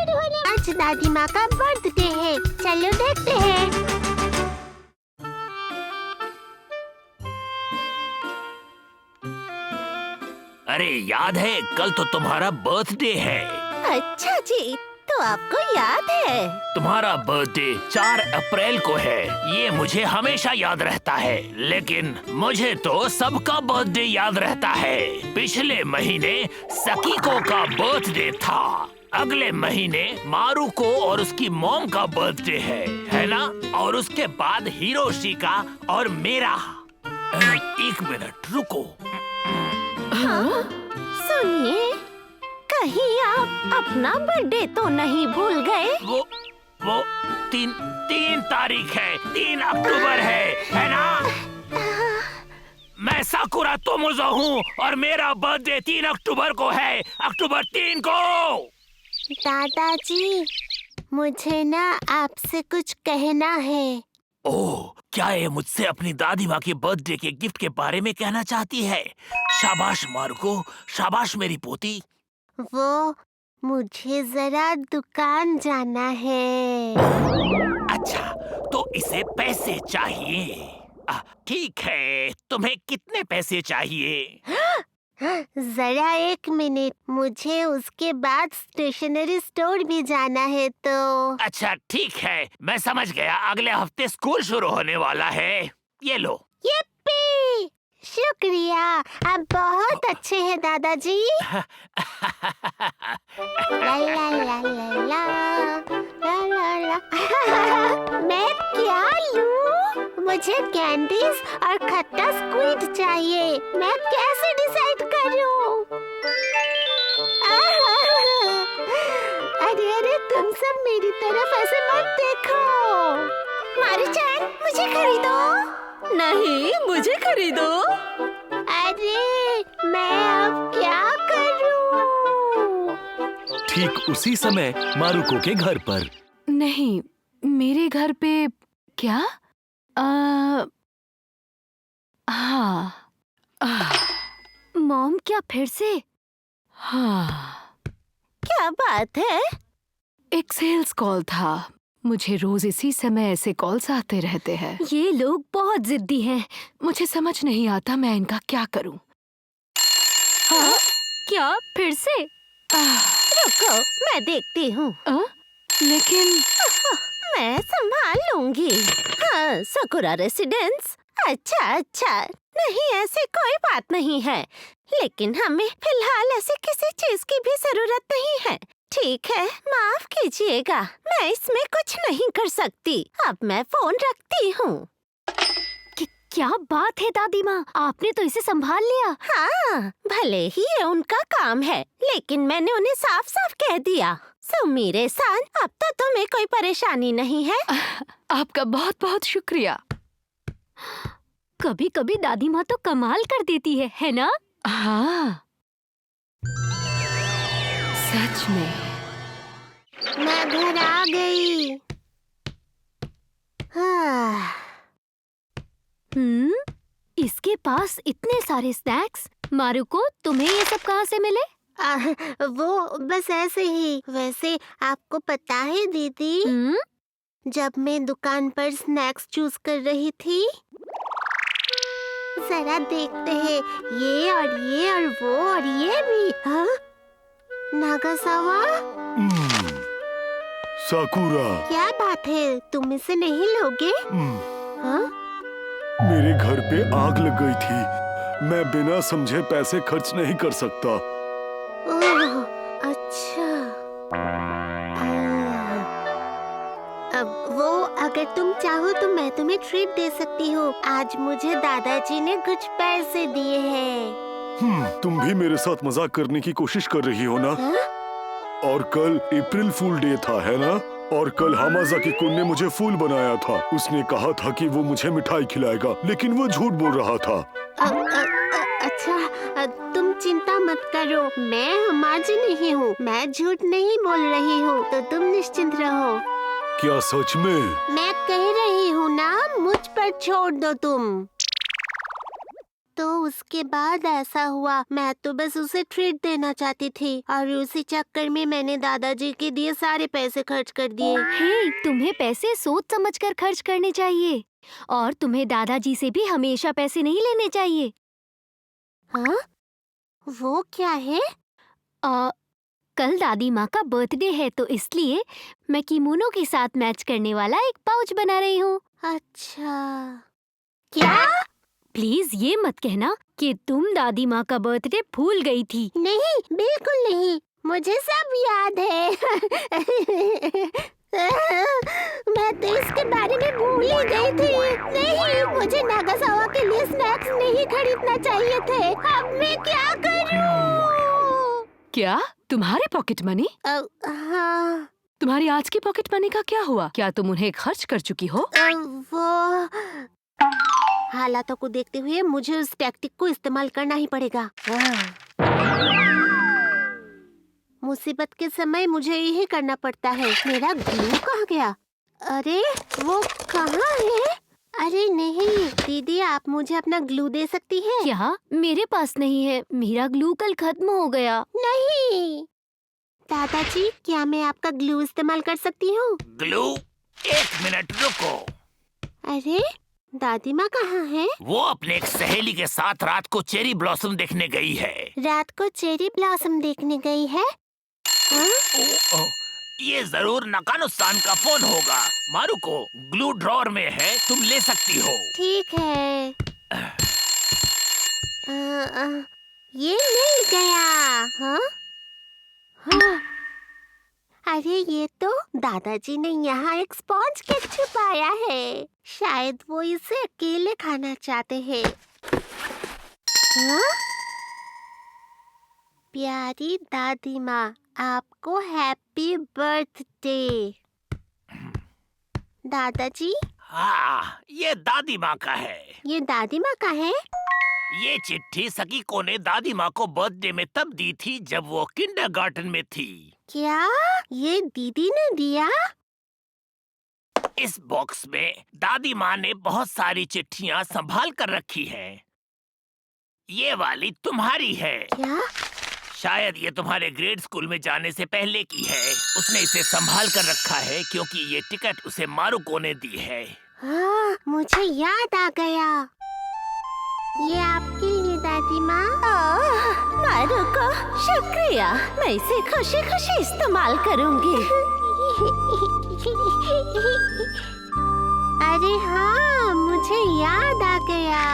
आज दादी माँ का बर्थडे है, चलो देखते हैं। अरे याद है, कल तो तुम्हारा बर्थडे है। अच्छा जी, तो आपको याद है? तुम्हारा बर्थडे 4 अप्रैल को है। ये मुझे हमेशा याद रहता है, लेकिन मुझे तो सबका बर्थडे याद रहता है। पिछले महीने सकीको का बर्थडे था, अगले महीने मारुको और उसकी मॉम का बर्थडे है ना? और उसके बाद हिरोशी का और मेरा। एक मिनट रुको। हाँ? सुनिए, कहीं आप अपना बर्थडे तो नहीं भूल गए? वो 3 तारीख है, 3 अक्टूबर है ना? मैं साकुरा तोमोजो हूँ और मेरा बर्थडे 3 अक्टूबर को है, अक्टूबर 3 को। दादाजी, मुझे ना आपसे कुछ कहना है। ओह, क्या ये मुझसे अपनी दादी माँ के बर्थडे के गिफ्ट के बारे में कहना चाहती है? शाबाश मारुको, शाबाश मेरी पोती। वो मुझे जरा दुकान जाना है। अच्छा, तो इसे पैसे चाहिए। ठीक है, तुम्हें कितने पैसे चाहिए? जरा एक मिनट, मुझे उसके बाद स्टेशनरी स्टोर भी जाना है तो। अच्छा ठीक है, मैं समझ गया। अगले हफ्ते स्कूल शुरू होने वाला है। ये लो। यप्पी! शुक्रिया, आप बहुत अच्छे हैं दादाजी। ला ला ला ला ला ला ला ला। मैं क्या लूं? मुझे कैंडीज और खट्टा स्क्वीड चाहिए। मैं कैसे डिसाइड करूं? अरे अरे, तुम सब मेरी तरफ ऐसे मत देखो। मारू-chan, मुझे खरीदो। नहीं, मुझे खरीदो। अरे, मैं अब क्या करूं? ठीक उसी समय मारुको के घर पर। नहीं, मेरे घर पे क्या? हाँ। मॉम क्या फिर से? हाँ। क्या बात है? एक सेल्स कॉल था। मुझे रोज इसी समय ऐसे कॉल्स आते रहते हैं। ये लोग बहुत जिद्दी हैं। मुझे समझ नहीं आता मैं इनका क्या करूं। हाँ? क्या फिर से? रुको, मैं देखती हूँ। लेकिन मैं संभाल लूंगी। हाँ, सकुरा रेसिडेंस। अच्छा, नहीं ऐसे कोई बात नहीं है, लेकिन हमें फिलहाल ऐसे किसी चीज की भी जरूरत नहीं है। ठीक है, माफ कीजिएगा, मैं इसमें कुछ नहीं कर सकती। अब मैं फोन रखती हूँ। क्या बात है दादी माँ, आपने तो इसे संभाल लिया। हाँ, भले ही ये उनका काम है, लेकिन मैंने उन्हें साफ साफ कह दिया। सो मेरे साथ अब तो तुम्हें कोई परेशानी नहीं है। आपका बहुत बहुत शुक्रिया। कभी कभी दादी माँ तो कमाल कर देती है ना? हाँ, सच में। मैं घर आ गई। हाँ। इसके पास इतने सारे स्नैक्स। मारुको, तुम्हें ये सब कहाँ से मिले? वो बस ऐसे ही। वैसे आपको पता है दीदी, जब मैं दुकान पर स्नैक्स चूज कर रही थी, जरा देखते हैं, ये और वो और ये भी। हाँ? नागासावा? साकुरा, क्या बात है, तुम इसे नहीं लोगे? हाँ? मेरे घर पे आग लग गई थी। मैं बिना समझे पैसे खर्च नहीं कर सकता। ओह, अच्छा। अब वो, अगर तुम चाहो तो मैं तुम्हें ट्रीट दे सकती हूँ। आज मुझे दादाजी ने कुछ पैसे दिए हैं। तुम भी मेरे साथ मजाक करने की कोशिश कर रही हो ना? हाँ? और कल अप्रैल फूल डे था, है ना? और कल हामाजाकी-कुन ने मुझे फूल बनाया था। उसने कहा था कि वो मुझे मिठाई खिलाएगा, लेकिन वो झूठ बोल रहा था। अच्छा, तुम चिंता मत करो, मैं हमाजी नहीं हूँ, मैं झूठ नहीं बोल रही हूँ, तो तुम निश्चिंत रहो। क्या सच में? मैं कह रही हूँ ना, मुझ पर छोड़ दो तुम। तो उसके बाद ऐसा हुआ। मैं तो बस उसे ट्रीट देना चाहती थी और उसी चक्कर में मैंने दादाजी के दिए सारे पैसे खर्च कर दिए। हे, तुम्हें पैसे सोच समझकर खर्च करने चाहिए और तुम्हें दादाजी से भी हमेशा पैसे नहीं लेने चाहिए। हाँ? वो क्या है? कल दादी माँ का बर्थडे है तो इसलिए मैं किमोनो के साथ मैच करने वाला एक पाउच बना रही हूँ। अच्छा। क्या? प्लीज ये मत कहना कि तुम दादी माँ का बर्थडे भूल गई थी। नहीं, बिल्कुल नहीं, मुझे सब याद है। मैं तो इसके बारे में भूल ही गई थी। नहीं, मुझे नागासावा के लिए स्नैक्स नहीं खरीदना चाहिए थे। अब मैं क्या करूं? क्या तुम्हारे पॉकेट मनी? हाँ। तुम्हारी आज की पॉकेट मनी का क्या हुआ? क्या तुम उन्हें खर्च कर चुकी हो? वो हालातों को देखते हुए मुझे उस टैक्टिक को इस्तेमाल करना ही पड़ेगा। मुसीबत के समय मुझे यही करना पड़ता है। मेरा ग्लू कहाँ गया? अरे वो कहाँ है? अरे नहीं दीदी, आप मुझे अपना ग्लू दे सकती है? क्या? मेरे पास नहीं है, मेरा ग्लू कल खत्म हो गया। नहीं दादाजी, क्या मैं आपका ग्लू इस्तेमाल कर सकती हूँ? ग्लू? 1 मिनट रुको। अरे दादी माँ कहाँ है? वो अपने एक सहेली के साथ रात को चेरी ब्लॉसम देखने गई है। रात को चेरी ब्लॉसम देखने गई है? ये जरूर नकानुस्तान का फोन होगा। मारुको, ग्लू ड्रॉर में है, तुम ले सकती हो। ठीक है। ये मिल गया। हाँ? हाँ। अरे ये तो दादाजी ने यहाँ एक स्पॉन्ज केक छुपाया है। शायद वो इसे अकेले खाना चाहते हैं। हाँ? प्यारी दादी माँ, आपको हैप्पी बर्थडे। दादाजी? हाँ, ये दादी माँ का है। ये दादी माँ का है? ये चिट्ठी सकीको ने दादी माँ को बर्थडे में तब दी थी जब वो किंडरगार्टन में थी। क्या? ये दीदी ने दिया? इस बॉक्स में दादी माँ ने बहुत सारी चिट्ठियाँ संभाल कर रखी हैं। ये वाली तुम्हारी है। क्या? शायद ये तुम्हारे ग्रेड स्कूल में जाने से पहले की है। उसने इसे संभाल कर रखा है क्योंकि ये टिकट उसे मारुको ने दी है। हाँ, मुझे याद आ गया। ये आपके लिए दादी माँ। मारुको, शुक्रिया। मैं इसे खुशी खुशी इस्तेमाल करूंगी। अरे हाँ, मुझे याद आ गया।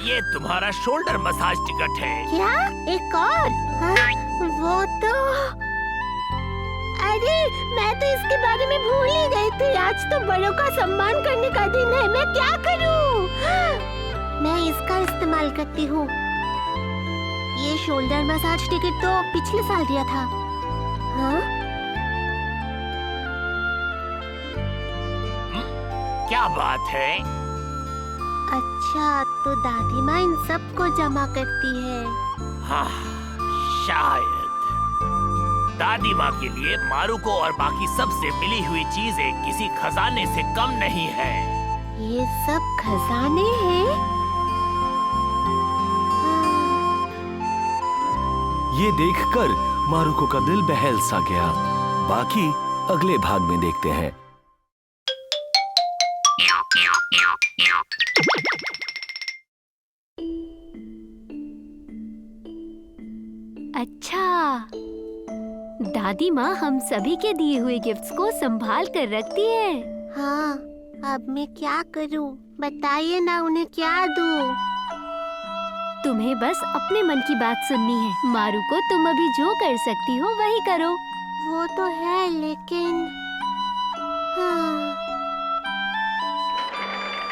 ये तुम्हारा शोल्डर मसाज टिकट है। क्या? एक और? हाँ, वो तो अरे मैं तो इसके बारे में भूल ही गई थी। आज तो बड़ों का सम्मान करने का दिन है। मैं क्या करूं? मैं इसका इस्तेमाल करती हूँ। ये शोल्डर मसाज टिकट तो पिछले साल दिया था। हाँ? क्या बात है? अच्छा, तो दादी माँ इन सबको जमा करती है। हाँ, शायद। दादी माँ के लिए मारुको और बाकी सबसे मिली हुई चीजें किसी खजाने से कम नहीं है। ये सब खजाने हैं? ये देखकर मारुको का दिल बहल सा गया। बाकी अगले भाग में देखते हैं। अच्छा, दादी माँ हम सभी के दिए हुए गिफ्ट्स को संभाल कर रखती है। हाँ, अब मैं क्या करूं? बताइए ना, उन्हें क्या दूं? तुम्हें बस अपने मन की बात सुननी है। मारुको, तुम अभी जो कर सकती हो वही करो। वो तो है, लेकिन हाँ।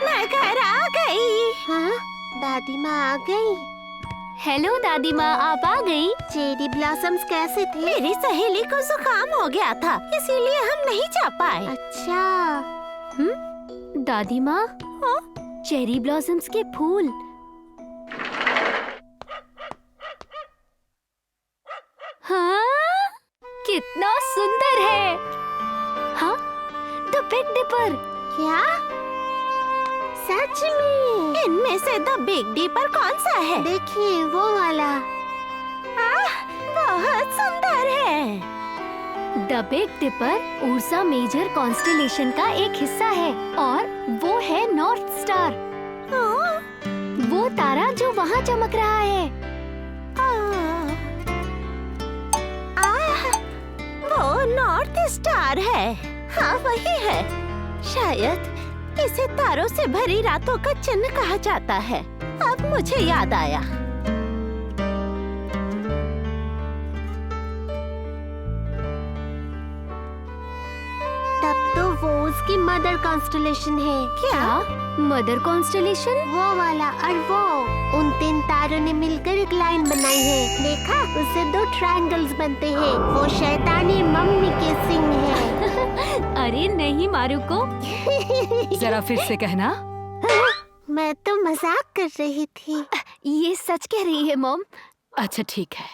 मैं घर आ गई। हाँ? दादी माँ आ गई? हेलो दादी माँ, आप आ गई? चेरी ब्लॉसम्स कैसे थे? मेरी सहेली को जुकाम हो गया था, इसीलिए हम नहीं जा पाए। अच्छा। दादी माँ, चेरी ब्लॉसम्स के फूल। हाँ, कितना सुंदर है। हाँ, द बिग डिपर। क्या? सच में? इनमें से द बिग डीपर कौन सा है? देखिए वो वाला। बहुत सुंदर है। The Big Dipper Ursa Major constellation का एक हिस्सा है और वो है नॉर्थ स्टार। वो तारा जो वहाँ चमक रहा है। वो नॉर्थ स्टार है। हाँ वही है। शायद इसे तारों से भरी रातों का चिन्ह कहा जाता है। अब मुझे याद आया। तब तो वो उसकी मदर कॉन्स्टेलेशन है। क्या? Mother constellation? वो वाला और वो उन 3 तारों ने मिलकर एक लाइन बनाई है। देखा? उससे 2 ट्रायंगल्स बनते हैं। वो शैतानी मम्मी के सिंग है। अरे नहीं मारुको। जरा फिर से कहना। मैं तो मजाक कर रही थी। ये सच कह रही है मॉम। अच्छा ठीक है,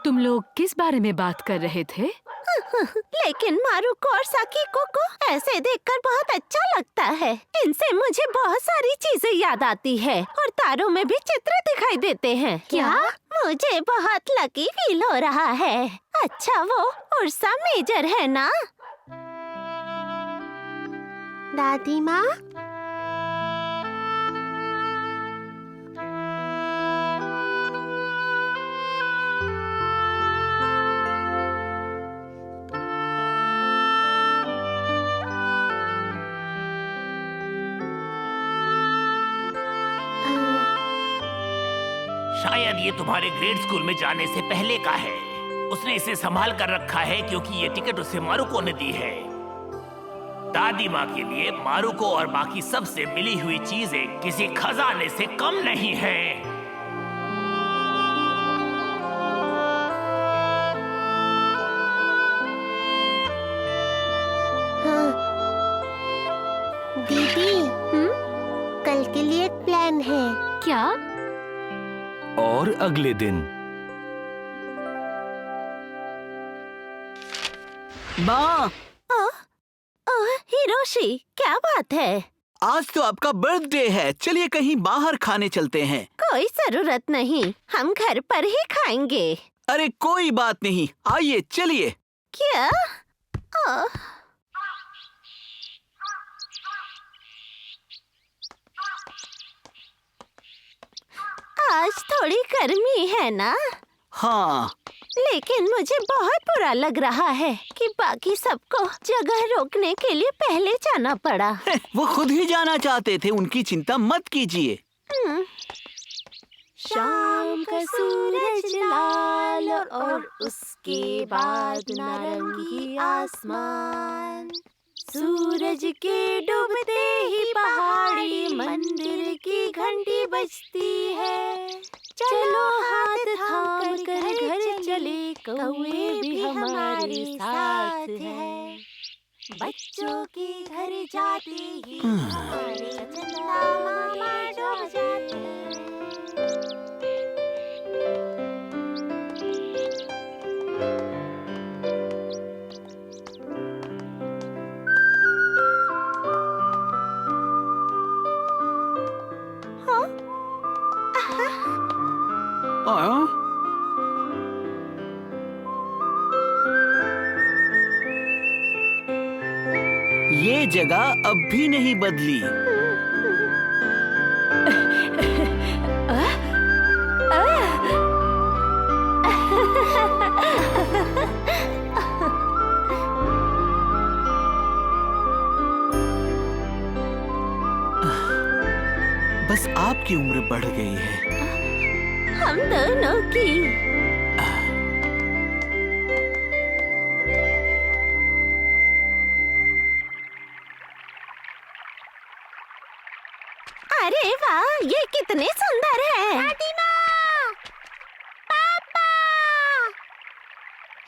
तुम लोग किस बारे में बात कर रहे थे? लेकिन मारुको और साकीको को ऐसे देखकर बहुत अच्छा लगता है। इनसे मुझे बहुत सारी चीजें याद आती है और तारों में भी चित्र दिखाई देते हैं। क्या? मुझे बहुत लकी फील हो रहा है। अच्छा वो उर्सा मेजर है ना? दादी माँ, शायद ये तुम्हारे ग्रेड स्कूल में जाने से पहले का है। उसने इसे संभाल कर रखा है क्योंकि ये टिकट उसे मारुको ने दी है। दादी माँ के लिए मारुको और बाकी सबसे मिली हुई चीजें किसी खजाने से कम नहीं हैं। हाँ। दीदी, कल के लिए एक प्लान है। क्या? और अगले दिन माँ, हिरोशी, क्या बात है? आज तो आपका बर्थडे है। चलिए कहीं बाहर खाने चलते हैं। कोई जरूरत नहीं, हम घर पर ही खाएंगे। अरे कोई बात नहीं, आइए चलिए। क्या? आज थोड़ी गर्मी है ना? हाँ, लेकिन मुझे बहुत बुरा लग रहा है कि बाकी सबको जगह रोकने के लिए पहले जाना पड़ा। वो खुद ही जाना चाहते थे, उनकी चिंता मत कीजिए। शाम का सूरज लाल और उसके बाद नारंगी आसमान। सूरज के डूबते ही पहाड़ी मंदिर की घंटी बजती है। चलो हाथ थाम कर घर चले, कौवे भी हमारे साथ है। बच्चों के घर जाते ही हमारे चंदा मामा डूब जाते हैं। हाँ? ये जगह अब भी नहीं बदली। बस आपकी उम्र बढ़ गई है। हम दोनों की। अरे वाह, ये कितने सुंदर हैं। दादी माँ, पापा,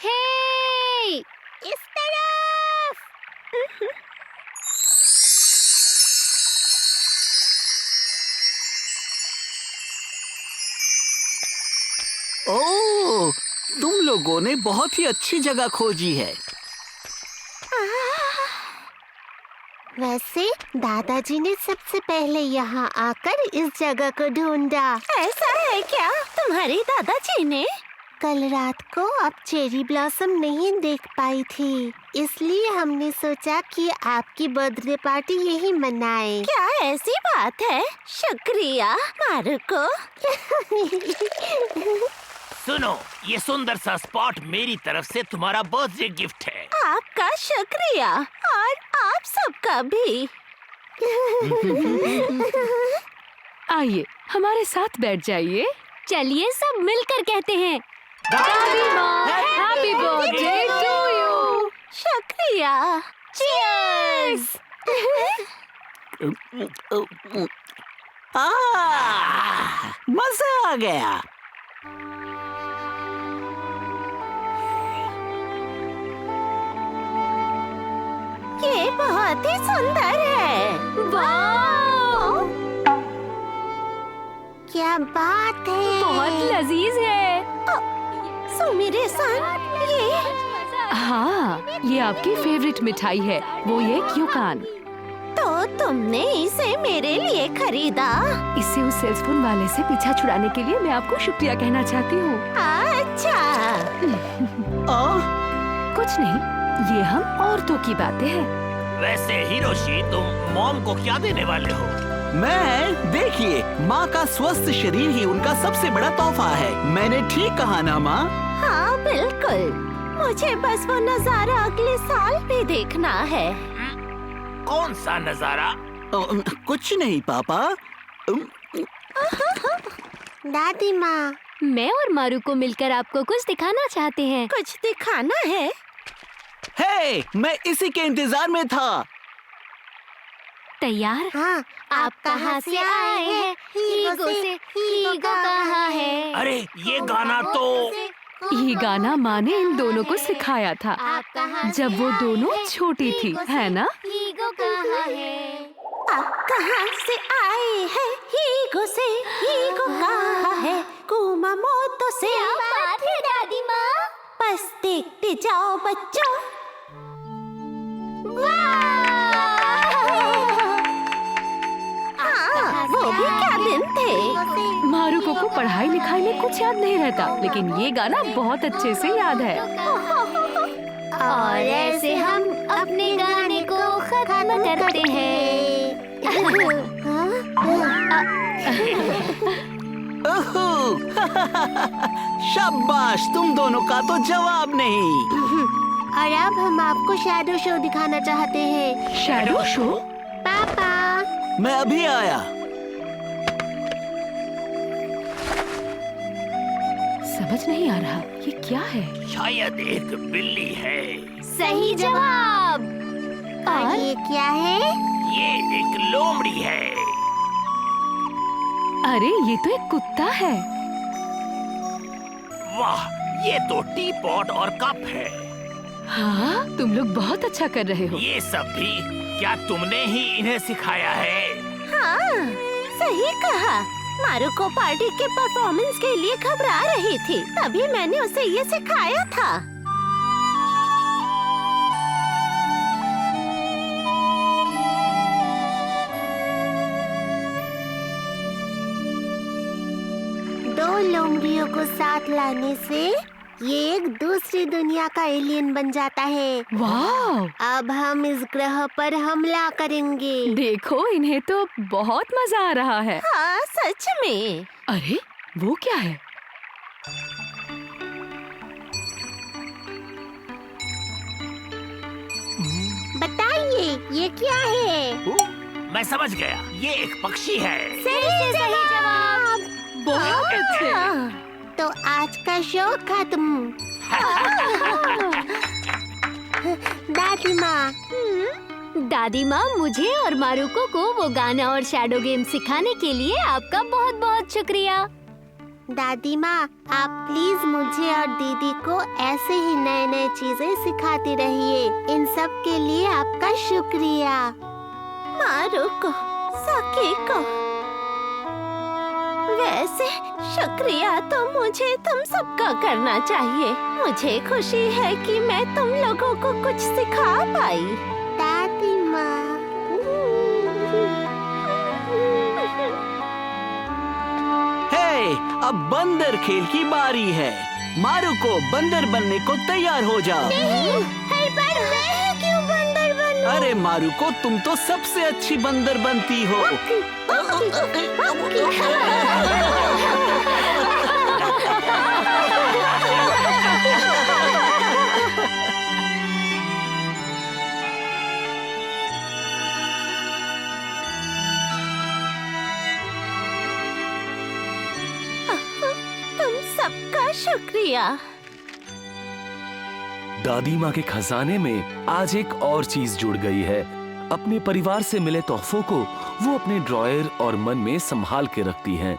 हे! इस तरफ। ओह, तुम लोगों ने बहुत ही अच्छी जगह खोजी है। वैसे दादाजी ने सबसे पहले यहाँ आकर इस जगह को ढूंढा। ऐसा है क्या? तुम्हारे दादाजी ने? कल रात को आप चेरी ब्लॉसम नहीं देख पाई थी, इसलिए हमने सोचा कि आपकी बर्थडे पार्टी यही मनाएं। क्या ऐसी बात है? शुक्रिया मारुको। सुनो, ये सुंदर सा स्पॉट मेरी तरफ से तुम्हारा बर्थडे गिफ्ट है। आपका शुक्रिया और आप सबका भी। आइए हमारे साथ बैठ जाइए। चलिए सब मिलकर कहते हैं दादी माँ, हैप्पी बर्थडे टू यू। शुक्रिया। चीयर्स। मजा आ गया। ये बहुत ही सुंदर है। वाह, क्या बात है। बहुत लजीज है। सुमिरे-सान, ये हाँ, ये आपकी फेवरेट मिठाई है, वो ये क्यूकान। तो तुमने इसे मेरे लिए खरीदा? इससे उस सेल्सफोन वाले से पीछा छुड़ाने के लिए मैं आपको शुक्रिया कहना चाहती हूँ। अच्छा। कुछ नहीं, ये हम औरतों की बातें हैं। वैसे हिरोशी, तुम मॉम को क्या देने वाले हो? मैं, देखिए, माँ का स्वस्थ शरीर ही उनका सबसे बड़ा तोहफा है। मैंने ठीक कहा ना माँ? हाँ बिल्कुल, मुझे बस वो नजारा अगले साल भी देखना है। कौन सा नजारा? कुछ नहीं पापा। दादी माँ, मैं और मारुको मिलकर आपको कुछ दिखाना चाहते हैं। कुछ दिखाना है? हे, मैं इसी के इंतजार में था। तैयार? हाँ, आप कहाँ से आए हैं? हीगो कहाँ है? अरे ये गाना तो ये गाना माँ ने इन दोनों को सिखाया था जब वो दोनों छोटी थी, है ना? हीगो कहाँ है? आप कहाँ से आए हैं? हीगो से। हीगो कहाँ है? कुमामोतो से। बात है दादी माँ। बस देखते जाओ बच्चों। हाँ, वो भी क्या दिन थे। मारुको को पढ़ाई लिखाई में कुछ याद नहीं रहता, लेकिन ये गाना बहुत अच्छे से याद है। और ऐसे हम अपने गाने को खत्म करते हैं। ओहो, शाबाश, तुम दोनों का तो जवाब नहीं। और अब हम आपको शैडो शो दिखाना चाहते हैं। Shadow show? पापा, मैं अभी आया। समझ नहीं आ रहा, ये क्या है? शायद एक बिल्ली है। सही जवाब। और ये क्या है? ये एक लोमड़ी है। अरे ये तो एक कुत्ता है। वाह, ये तो टी पॉट और कप है। हाँ, तुम लोग बहुत अच्छा कर रहे हो। ये सब भी क्या तुमने ही इन्हें सिखाया है? हाँ, सही कहा। मारुको पार्टी के परफॉर्मेंस के लिए घबरा रही थी, तभी मैंने उसे ये सिखाया था। दो लोमड़ियों को साथ लाने से ये एक दूसरी दुनिया का एलियन बन जाता है। वाह! अब हम इस ग्रह पर हमला करेंगे। देखो, इन्हें तो बहुत मजा आ रहा है। हाँ, सच में। अरे वो क्या है? बताइए, ये क्या है? मैं समझ गया, ये एक पक्षी है। सही जवाब। बहुत अच्छे। तो आज का शो खत्म। दादी माँ, दादी माँ, मुझे और मारुको को वो गाना और शैडो गेम सिखाने के लिए आपका बहुत बहुत शुक्रिया। दादी माँ, आप प्लीज मुझे और दीदी को ऐसे ही नए नए चीजें सिखाती रहिए। इन सब के लिए आपका शुक्रिया। मारुको, साकीको, वैसे शुक्रिया तो मुझे तुम सबका करना चाहिए। मुझे खुशी है कि मैं तुम लोगों को कुछ सिखा पाई। दादी माँ, चलिए अब बंदर खेल की बारी है। मारुको बंदर बनने को तैयार हो जाओ। हर बार मैं क्यों बंदर बनूं? अरे मारुको, तुम तो सबसे अच्छी बंदर बनती हो। तुम सबका शुक्रिया। दादी माँ के खजाने में आज एक और चीज जुड़ गई है। अपने परिवार से मिले तोहफों को वो अपने ड्रॉयर और मन में संभाल के रखती हैं।